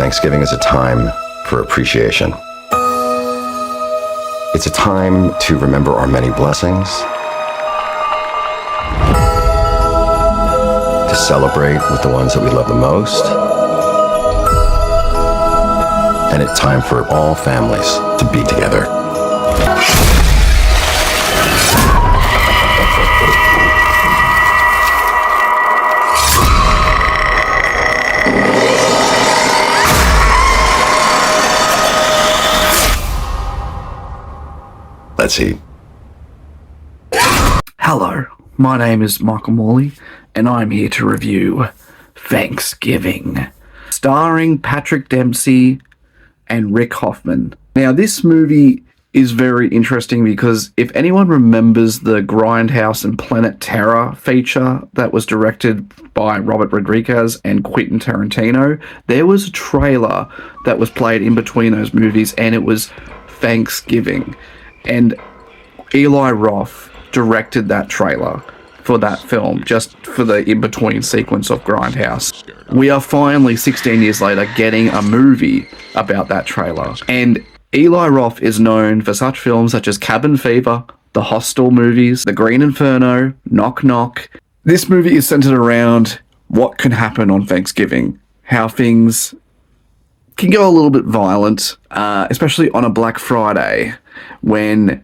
Thanksgiving is a time for appreciation. It's a time to remember our many blessings, to celebrate with the ones that we love the most, and it's time for all families to be together. Let's eat. Hello, my name is Michael Morley, and I'm here to review Thanksgiving, starring Patrick Dempsey and Rick Hoffman. Now, this movie is very interesting because if anyone remembers the Grindhouse and Planet Terror feature that was directed by Robert Rodriguez and Quentin Tarantino, there was a trailer that was played in between those movies, and it was Thanksgiving. And Eli Roth directed that trailer for that film, just for the in-between sequence of Grindhouse. We are finally, 16 years later, getting a movie about that trailer. And Eli Roth is known for such films such as Cabin Fever, the Hostel movies, The Green Inferno, Knock Knock. This movie is centered around what can happen on Thanksgiving, how things can go a little bit violent, especially on a Black Friday, when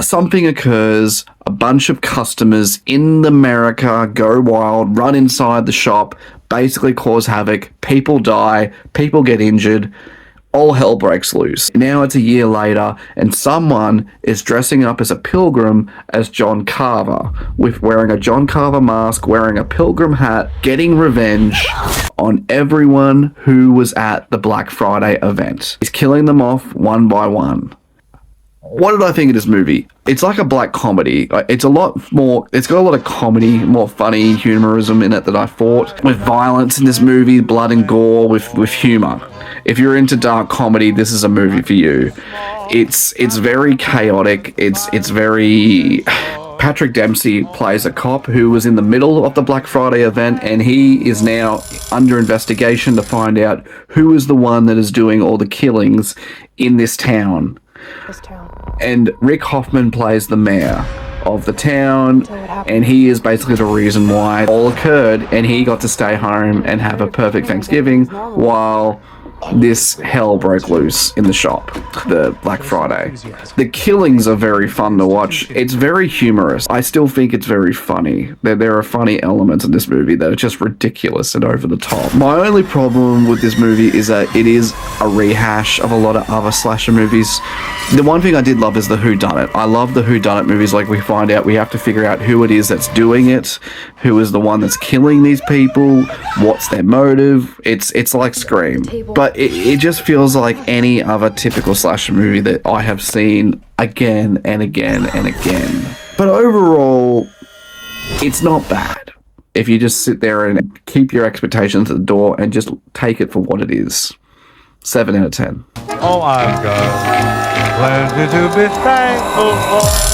something occurs, a bunch of customers in America go wild, run inside the shop, basically cause havoc, people die, people get injured, all hell breaks loose. Now it's a year later, and someone is dressing up as a pilgrim as John Carver, with wearing a John Carver mask, wearing a pilgrim hat, getting revenge on everyone who was at the Black Friday event. He's killing them off one by one. What did I think of this movie? It's like a black comedy. It's a lot more, it's got a lot of comedy, more funny humorism in it than I thought. With violence in this movie, blood and gore, with humor. If you're into dark comedy, this is a movie for you. It's very chaotic. It's very... Patrick Dempsey plays a cop who was in the middle of the Black Friday event, and he is now under investigation to find out who is the one that is doing all the killings in this town. And Rick Hoffman plays the mayor of the town, and he is basically the reason why it all occurred, and he got to stay home and have a perfect Thanksgiving while this hell broke loose in the shop, the Black Friday. The killings are very fun to watch. It's very humorous. I still think it's very funny. There are funny elements in this movie that are just ridiculous and over the top. My only problem with this movie is that it is a rehash of a lot of other slasher movies. The one thing I did love is the whodunit. I love the whodunit movies. Like, we find out, we have to figure out who it is that's doing it, who is the one that's killing these people, what's their motive. It's like Scream. But it just feels like any other typical slasher movie that I have seen again and again and again. But overall, it's not bad. If you just sit there and keep your expectations at the door and just take it for what it is. 7 out of 10. Oh, I've got plenty to be thankful for.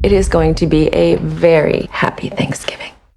It is going to be a very happy Thanksgiving.